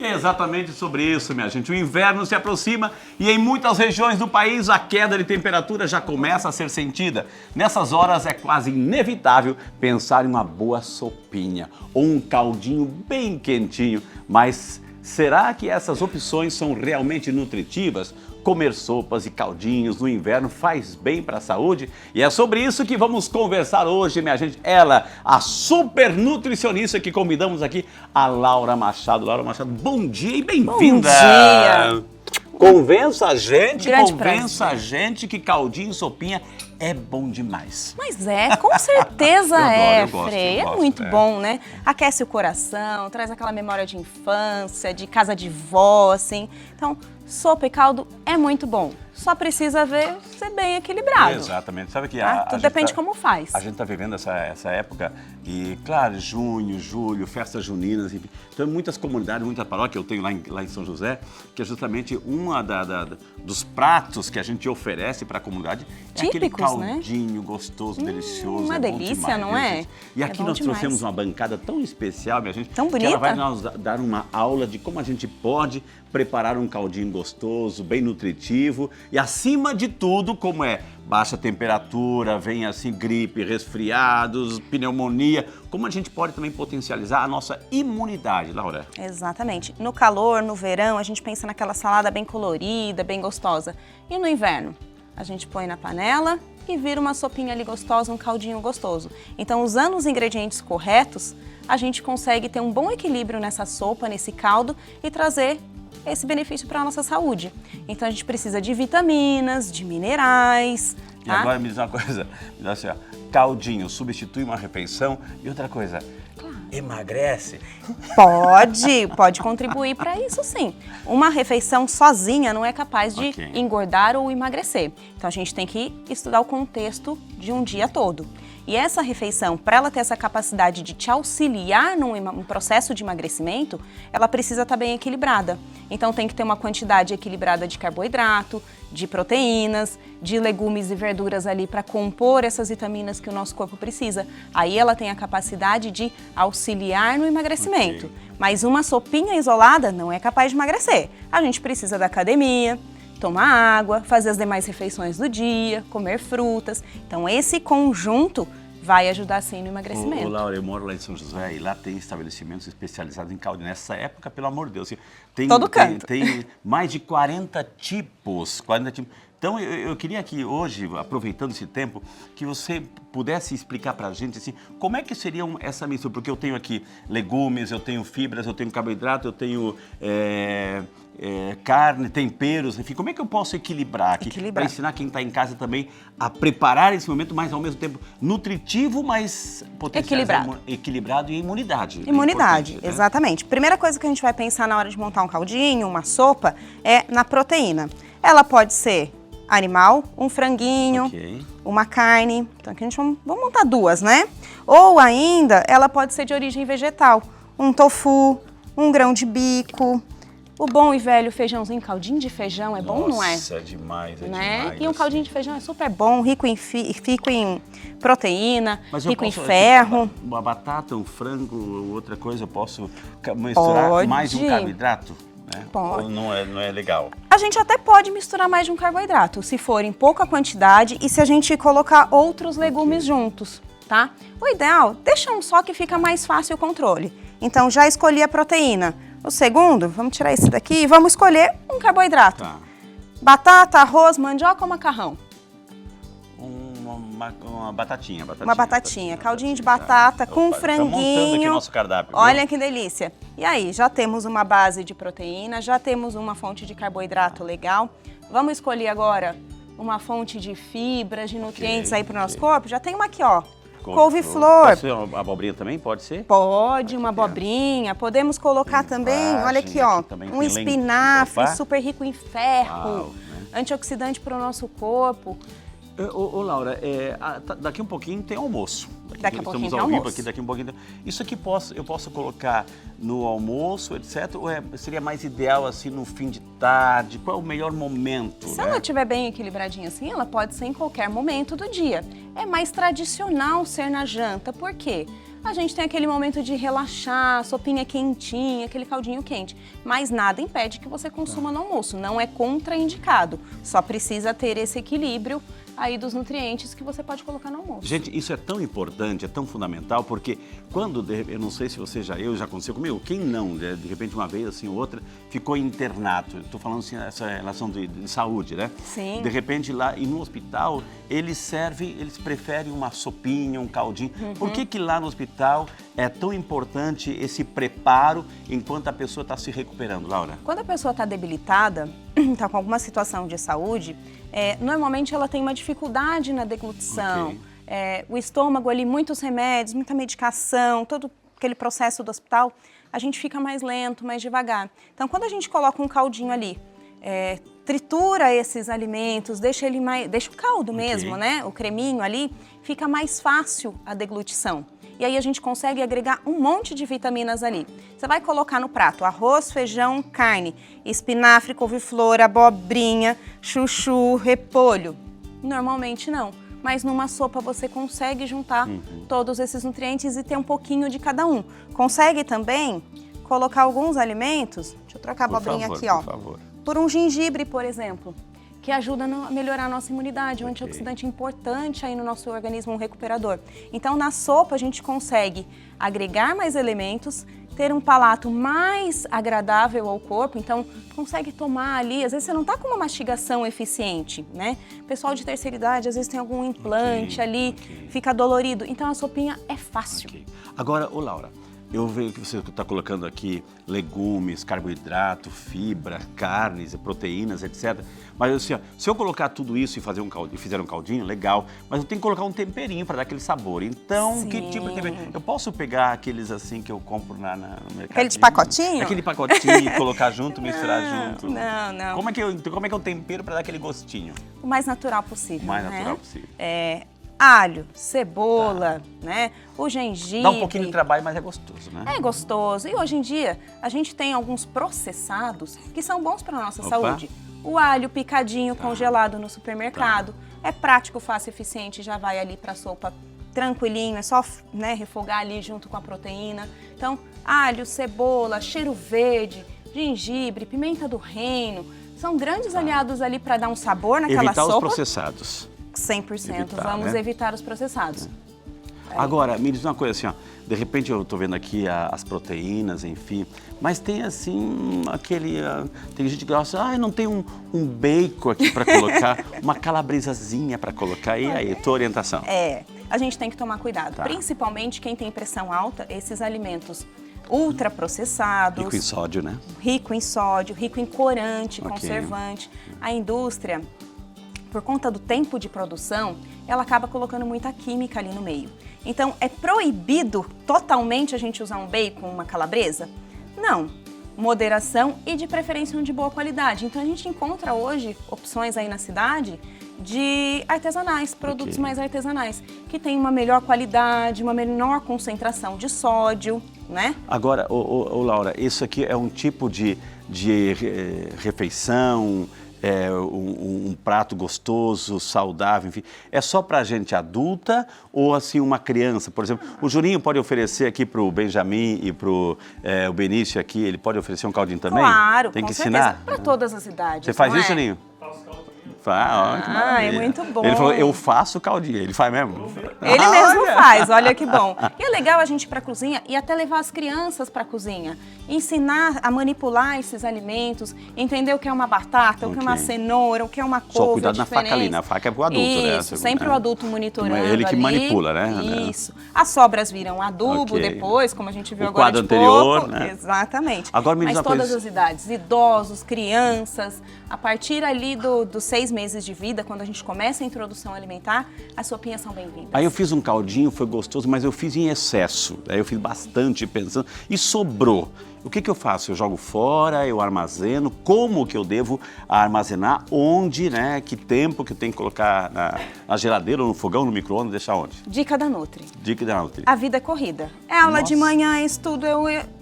Exatamente sobre isso, minha gente. O inverno se aproxima e em muitas regiões do país a queda de temperatura já começa a ser sentida. Nessas horas é quase inevitável pensar em uma boa sopinha ou um caldinho bem quentinho. Mas será que essas opções são realmente nutritivas? Comer sopas e caldinhos no inverno faz bem para a saúde? E é sobre isso que vamos conversar hoje, minha gente. Ela, a super nutricionista que convidamos aqui, a Laura Machado. Laura Machado, bom dia e bem-vinda! Bom dia! Convença a Prazer. gente que caldinho e sopinha é bom demais. Mas com certeza Eu gosto, Frei. eu gosto, É muito bom, né? Aquece o coração, traz aquela memória de infância, de casa de vó, assim. Então, sopa e caldo é muito bom. Só precisa ser bem equilibrado. Exatamente. Sabe que Tá? Tudo depende como faz. A gente está vivendo essa época e, claro, junho, julho, festas juninas, enfim. Então, muitas comunidades, muita paróquia, eu tenho lá em São José, que é justamente uma dos pratos que a gente oferece para a comunidade é aquele Típicos, né? caldinho gostoso, delicioso. Uma é bom delícia, demais, não viu, é? gente? E aqui bom nós demais. trouxemos uma bancada tão especial, minha gente, Tão que ela vai bonita. nos dar uma aula de como a gente pode preparar um caldinho gostoso, bem nutritivo e, acima de tudo, como é baixa temperatura, vem assim gripe, resfriados, pneumonia, como a gente pode também potencializar a nossa imunidade, Laura? Exatamente. No calor, no verão, a gente pensa naquela salada bem colorida, bem gostosa. E no inverno? A gente põe na panela e vira uma sopinha ali gostosa, um caldinho gostoso. Então, usando os ingredientes corretos, a gente consegue ter um bom equilíbrio nessa sopa, nesse caldo e trazer esse benefício para a nossa saúde. Então, a gente precisa de vitaminas, de minerais. E Tá? agora me diz uma coisa, me diz assim, ó, caldinho substitui uma refeição e outra coisa, emagrece? Pode contribuir para isso sim. Uma refeição sozinha não é capaz de Ok. engordar ou emagrecer. Então a gente tem que estudar o contexto de um dia todo. E essa refeição, para ela ter essa capacidade de te auxiliar num processo de emagrecimento, ela precisa estar bem equilibrada. Então tem que ter uma quantidade equilibrada de carboidrato, de proteínas, de legumes e verduras ali para compor essas vitaminas que o nosso corpo precisa. Aí ela tem a capacidade de auxiliar no emagrecimento. Ok. Mas uma sopinha isolada não é capaz de emagrecer. A gente precisa da academia, tomar água, fazer as demais refeições do dia, comer frutas. Então esse conjunto vai ajudar sim no emagrecimento. Ô, Laura, eu moro lá em São José e lá tem estabelecimentos especializados em caldo. Nessa época, pelo amor de Deus, Todo canto. Tem mais de 40 tipos. Então, eu queria que hoje, aproveitando esse tempo, que você pudesse explicar pra gente assim, como é que seria essa mistura? Porque eu tenho aqui legumes, eu tenho fibras, eu tenho carboidrato, eu tenho carne, temperos, enfim, como é que eu posso equilibrar aqui? Para ensinar quem está em casa também a preparar esse momento, mas ao mesmo tempo nutritivo, mas equilibrado e imunidade. Imunidade, É, né? exatamente. Primeira coisa que a gente vai pensar na hora de montar um caldinho, uma sopa, é na proteína. Ela pode ser animal, um franguinho, Ok. uma carne. Então aqui a gente vamos montar duas, né? Ou ainda, ela pode ser de origem vegetal. Um tofu, um grão de bico. O bom e velho feijãozinho, caldinho de feijão é bom, não é? Nossa, é demais, Né? demais. E um caldinho de feijão é super bom, rico em proteína, Mas eu rico em posso, ferro. uma batata, um frango, outra coisa, eu posso misturar mais de um carboidrato? Né? Pode. Ou não é legal? A gente até pode misturar mais de um carboidrato, se for em pouca quantidade e se a gente colocar outros legumes juntos, tá? O ideal, deixa um só que fica mais fácil o controle. Então, já escolhi a proteína. O segundo, vamos tirar esse daqui e vamos escolher um carboidrato. Tá. Batata, arroz, mandioca ou macarrão? Uma batatinha. Uma batatinha, caldinho de batata com Opa, tá montando aqui franguinho. o nosso cardápio. Olha que delícia. E aí, já temos uma base de proteína, já temos uma fonte de carboidrato legal. Vamos escolher agora uma fonte de fibras, de nutrientes aí para o nosso corpo? Já tem uma aqui, ó. Couve-flor. Pode ser uma abobrinha também? Pode ser? Pode, uma abobrinha. Podemos colocar também, olha aqui, ó, também um tem espinafre Opa. super rico em ferro, Uau, né? antioxidante para o nosso corpo. Ô, Laura, daqui um pouquinho tem almoço. Daqui a pouquinho Estamos tem ao vivo almoço. aqui, daqui um pouquinho. Isso aqui eu posso colocar no almoço, etc? Ou seria mais ideal assim no fim de tarde? Qual é o melhor momento? Se né? ela estiver bem equilibradinha assim, ela pode ser em qualquer momento do dia. É mais tradicional ser na janta, por quê? a gente tem aquele momento de relaxar, sopinha quentinha, aquele caldinho quente. Mas nada impede que você consuma no almoço, não é contraindicado. Só precisa ter esse equilíbrio aí dos nutrientes que você pode colocar no almoço. Gente, isso é tão importante, é tão fundamental, porque quando, eu não sei se você já aconteceu comigo, quem não, de repente uma vez assim ou outra, ficou internado. Estou falando assim, essa relação de saúde, né? Sim. De repente lá, e no hospital, eles preferem uma sopinha, um caldinho. Por que lá no hospital é tão importante esse preparo enquanto a pessoa está se recuperando, Laura? Quando a pessoa está debilitada, está com alguma situação de saúde, normalmente ela tem uma dificuldade na deglutição. Ok. O estômago ali, muitos remédios, muita medicação, todo aquele processo do hospital, a gente fica mais lento, mais devagar. Então, quando a gente coloca um caldinho ali, tritura esses alimentos, deixa o caldo mesmo, né? O creminho ali, fica mais fácil a deglutição. E aí a gente consegue agregar um monte de vitaminas ali. Você vai colocar no prato arroz, feijão, carne, espinafre, couve-flor, abobrinha, chuchu, repolho. Normalmente não, mas numa sopa você consegue juntar todos esses nutrientes e ter um pouquinho de cada um. Consegue também colocar alguns alimentos, deixa eu trocar a abobrinha aqui, ó. Por favor. Por um gengibre, por exemplo, que ajuda a melhorar a nossa imunidade, um antioxidante importante aí no nosso organismo, um recuperador. Então, na sopa, a gente consegue agregar mais elementos, ter um palato mais agradável ao corpo, então consegue tomar ali, às vezes você não está com uma mastigação eficiente, né? O pessoal de terceira idade, às vezes tem algum implante ali, fica dolorido, então a sopinha é fácil. Agora, ô Laura, eu vejo que você está colocando aqui legumes, carboidrato, fibra, carnes, proteínas, etc. Mas assim, ó, se eu colocar tudo isso e fizer um caldinho, legal, mas eu tenho que colocar um temperinho para dar aquele sabor. Então, que tipo de temperinho? Eu posso pegar aqueles assim que eu compro no mercado? Aquele de pacotinho? Aquele pacotinho e colocar junto, misturar junto. Não. Como é que eu tempero para dar aquele gostinho? O mais natural possível. O mais natural possível. Alho, cebola, né? O gengibre. Dá um pouquinho de trabalho, mas é gostoso, né? É gostoso. E hoje em dia, a gente tem alguns processados que são bons para a nossa saúde. O alho picadinho, congelado no supermercado. É prático, fácil, eficiente, já vai ali para a sopa tranquilinho, é só, né, refogar ali junto com a proteína. Então, alho, cebola, cheiro verde, gengibre, pimenta do reino, são grandes aliados ali para dar um sabor naquela Evitar sopa. os processados. 100%, vamos né? evitar os processados. Agora, me diz uma coisa assim, ó, de repente eu tô vendo aqui as proteínas, enfim, mas tem assim, tem gente que gosta, não tem um bacon aqui para colocar, uma calabresazinha para colocar, e aí, tua orientação? A gente tem que tomar cuidado, principalmente quem tem pressão alta, esses alimentos ultraprocessados. Rico em sódio, né? Rico em sódio, rico em corante, conservante. A indústria, por conta do tempo de produção, ela acaba colocando muita química ali no meio. Então, é proibido totalmente a gente usar um bacon, uma calabresa? Não. Moderação e de preferência um de boa qualidade. Então, a gente encontra hoje opções aí na cidade de artesanais, produtos mais artesanais, que tem uma melhor qualidade, uma menor concentração de sódio, né? Agora, Laura, isso aqui é um tipo de refeição, um prato gostoso, saudável, enfim. É só pra gente adulta ou assim uma criança? Por exemplo, o Juninho pode oferecer aqui pro Benjamin e pro o Benício aqui, ele pode oferecer um caldinho também? Claro, tem que com ensinar? certeza, para todas as idades. Você faz não isso, é? Juninho? É muito bom. Ele falou, eu faço caldinho. Ele faz mesmo? Ele mesmo faz, olha que bom. E é legal a gente ir para a cozinha e até levar as crianças para a cozinha. Ensinar a manipular esses alimentos, entender o que é uma batata, o que é uma cenoura, o que é uma couve. Só cuidado na faca ali, na faca é pro adulto, né? Isso, sempre o adulto monitorando é ele que ali. manipula, né? Isso. As sobras viram adubo depois, como a gente viu o agora quadro de anterior, pouco. né? Exatamente. Agora me diz Mas uma todas coisa. as idades, idosos, crianças, a partir ali dos 6 meses de vida, quando a gente começa a introdução alimentar, as sopinhas são bem-vindas. Aí eu fiz um caldinho, foi gostoso, mas eu fiz em excesso. Aí eu fiz bastante pensando e sobrou. O que eu faço? Eu jogo fora, eu armazeno. Como que eu devo armazenar? Onde, né? Que tempo que eu tenho que colocar na geladeira, ou no fogão, no micro-ondas, deixar onde? Dica da Nutri. Dica da Nutri. A vida é corrida. É aula de manhã, é estudo, é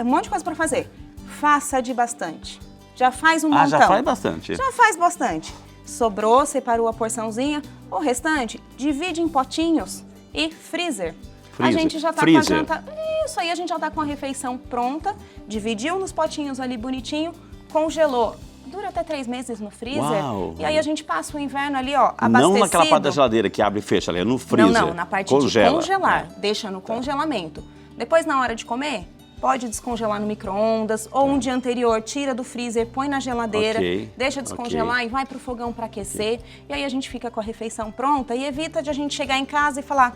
um monte de coisa para fazer. Faça de bastante. Já faz um montão. Já faz bastante. Já faz bastante. Sobrou, separou a porçãozinha, o restante divide em potinhos e freezer. a gente já tá freezer. com a janta... Isso aí, a gente já tá com a refeição pronta, dividiu nos potinhos ali bonitinho, congelou. Dura até 3 meses no freezer. Uau. E aí a gente passa o inverno ali, ó, abastecido. Não naquela parte da geladeira que abre e fecha, ali, é no freezer. Não, na parte de congelar. Deixa no congelamento. Depois, na hora de comer, pode descongelar no micro-ondas ou um dia anterior, tira do freezer, põe na geladeira, deixa descongelar e vai pro fogão para aquecer. E aí a gente fica com a refeição pronta e evita de a gente chegar em casa e falar: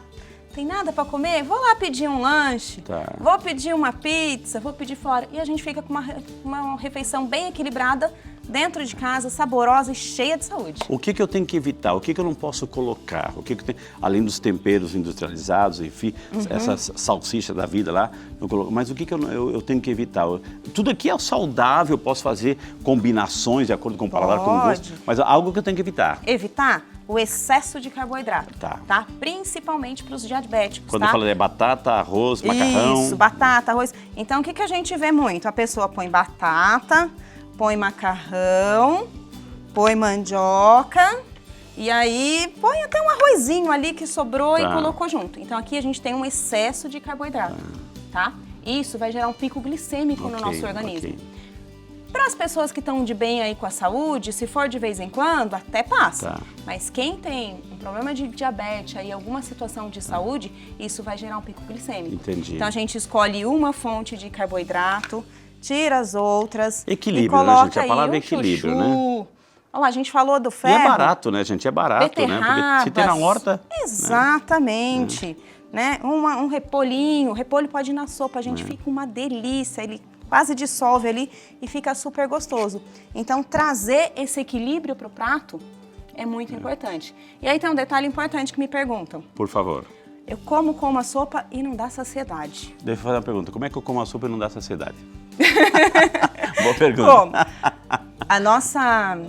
tem nada para comer? Vou lá pedir um lanche, vou pedir uma pizza, vou pedir fora. E a gente fica com uma refeição bem equilibrada, dentro de casa, saborosa e cheia de saúde. O que eu tenho que evitar? O que eu não posso colocar? O que eu tenho, além dos temperos industrializados, enfim, essas salsichas da vida lá, eu coloco, mas o que eu tenho que evitar? Tudo aqui é saudável, eu posso fazer combinações de acordo com o paladar, com o gosto, mas algo que eu tenho que evitar. Evitar o excesso de carboidrato, tá? Principalmente para os diabéticos, Quando eu falo é batata, arroz, macarrão. Isso, batata, arroz. Então, o que a gente vê muito? A pessoa põe batata, põe macarrão, põe mandioca e aí põe até um arrozinho ali que sobrou e colocou junto. Então, aqui a gente tem um excesso de carboidrato, tá? Isso vai gerar um pico glicêmico no nosso organismo. Para as pessoas que estão de bem aí com a saúde, se for de vez em quando, até passa. Mas quem tem um problema de diabetes e alguma situação de saúde, isso vai gerar um pico glicêmico. Entendi. Então a gente escolhe uma fonte de carboidrato, tira as outras equilíbrio, e coloca né, gente? A palavra aí é equilíbrio, chuchu. Né? Olha lá, a gente falou do ferro. E é barato, né, gente? É barato, beterrabas, né? Porque se tem na horta... Exatamente. Né? Um repolhinho, o repolho pode ir na sopa, a gente fica uma delícia, ele quase dissolve ali e fica super gostoso. Então, trazer esse equilíbrio para o prato é muito importante. E aí tem um detalhe importante que me perguntam. Por favor. Eu como a sopa e não dá saciedade. Deixa eu fazer uma pergunta. Como é que eu como a sopa e não dá saciedade? Boa pergunta. Bom, a nossa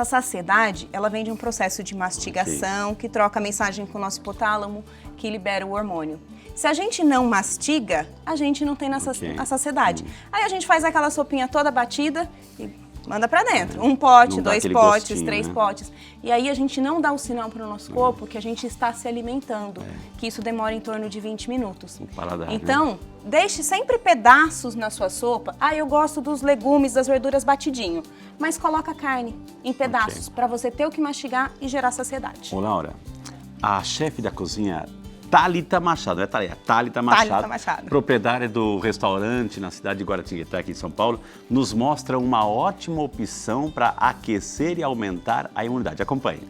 saciedade, ela vem de um processo de mastigação, que troca a mensagem com o nosso hipotálamo, que libera o hormônio. Se a gente não mastiga, a gente não tem a saciedade. Aí a gente faz aquela sopinha toda batida e manda pra dentro. Um pote, 2 potes, gostinho, 3 potes. E aí a gente não dá o sinal pro nosso corpo que a gente está se alimentando, que isso demora em torno de 20 minutos. O paladar, então, deixe sempre pedaços na sua sopa. Ah, eu gosto dos legumes, das verduras batidinho. Mas coloca a carne em pedaços para você ter o que mastigar e gerar saciedade. Ô, Laura, a chefe da cozinha... Thalita Machado, é Thalita Machado, proprietária do restaurante na cidade de Guaratinguetá, aqui em São Paulo, nos mostra uma ótima opção para aquecer e aumentar a imunidade. Acompanhe.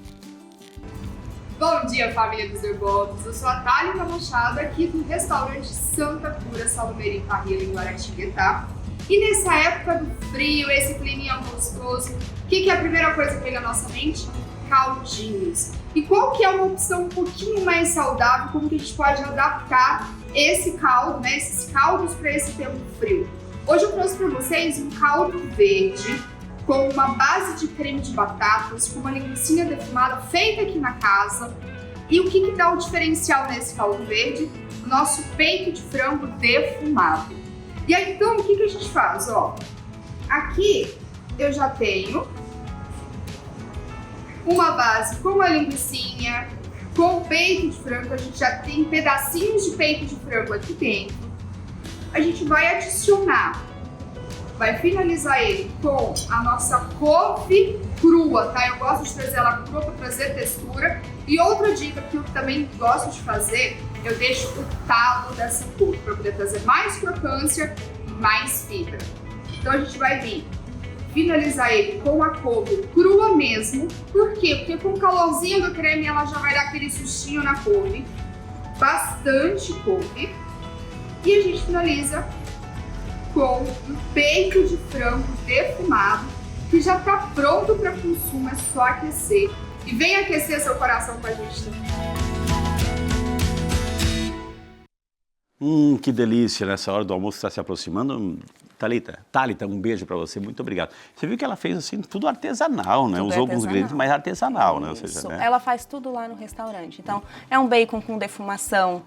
Bom dia, família dos Herbópolis. Eu sou a Thalita Machado, aqui do restaurante Santa Pura Salmeira em Parrilha, em Guaratinguetá. E nessa época do frio, esse climinha gostoso, o que é a primeira coisa que vem na nossa mente? Caldinhos. E qual que é uma opção um pouquinho mais saudável, como que a gente pode adaptar esse caldo, né, esses caldos para esse tempo frio? Hoje eu trouxe para vocês um caldo verde com uma base de creme de batatas, com uma linguiça defumada feita aqui na casa. E o que dá o diferencial nesse caldo verde? O nosso peito de frango defumado. E aí então o que a gente faz? Ó, aqui eu já tenho uma base com a linguiça, com o peito de frango, a gente já tem pedacinhos de peito de frango aqui dentro. A gente vai adicionar, vai finalizar ele com a nossa couve crua, tá? Eu gosto de trazer ela crua para trazer textura. E outra dica que eu também gosto de fazer, eu deixo o talo dessa couve para poder trazer mais crocância e mais fibra. Então a gente vai vir finalizar ele com a couve crua mesmo. Por quê? Porque com o calorzinho do creme ela já vai dar aquele sustinho na couve. Bastante couve. E a gente finaliza com um peito de frango defumado, que já está pronto para consumo, é só aquecer. E vem aquecer seu coração com a gente também. Que delícia, nessa hora do almoço está se aproximando. Thalita, um beijo para você, muito obrigado. Você viu que ela fez assim, tudo artesanal, né? Usou alguns ingredientes, mas artesanal, né? Ou seja, né? Ela faz tudo lá no restaurante. Então, é um bacon com defumação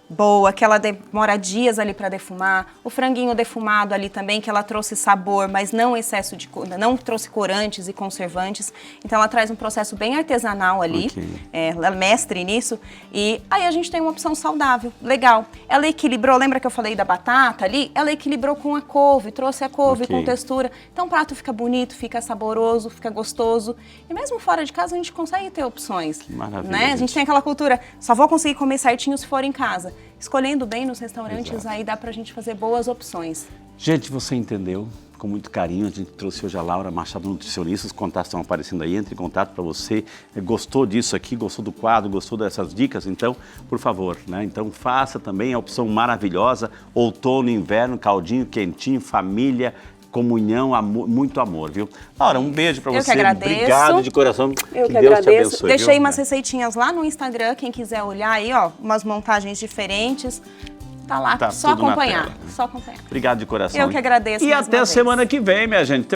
boa, que ela demora dias ali para defumar. O franguinho defumado ali também, que ela trouxe sabor, mas não excesso de não trouxe corantes e conservantes. Então ela traz um processo bem artesanal ali. Ok. Ela é mestre nisso. E aí a gente tem uma opção saudável, legal. Ela equilibrou, lembra que eu falei da batata ali? Ela equilibrou com a couve, trouxe a couve Ok. com textura. Então o prato fica bonito, fica saboroso, fica gostoso. E mesmo fora de casa a gente consegue ter opções. Que maravilha, Né? A gente. gente tem aquela cultura, só vou conseguir comer certinho se for em casa. Escolhendo bem nos restaurantes, Exato. aí dá pra gente fazer boas opções. Gente, você entendeu? Com muito carinho, a gente trouxe hoje a Laura Machado, nutricionista, os contatos estão aparecendo aí, entre em contato para você. Gostou disso aqui, gostou do quadro, gostou dessas dicas? Então, por favor, né? Então faça também a opção maravilhosa, outono, inverno, caldinho, quentinho, família, comunhão, amor, muito amor, viu? Laura, um beijo para Eu você. que agradeço. Obrigado de coração. Eu que Deus agradeço. te abençoe. Deixei viu? umas receitinhas lá no Instagram, quem quiser olhar aí, ó, umas montagens diferentes. Tá lá, Tá só tudo na acompanhar. tela. Só acompanhar. Obrigado de coração. Eu que agradeço E mais até uma vez. semana que vem, minha gente.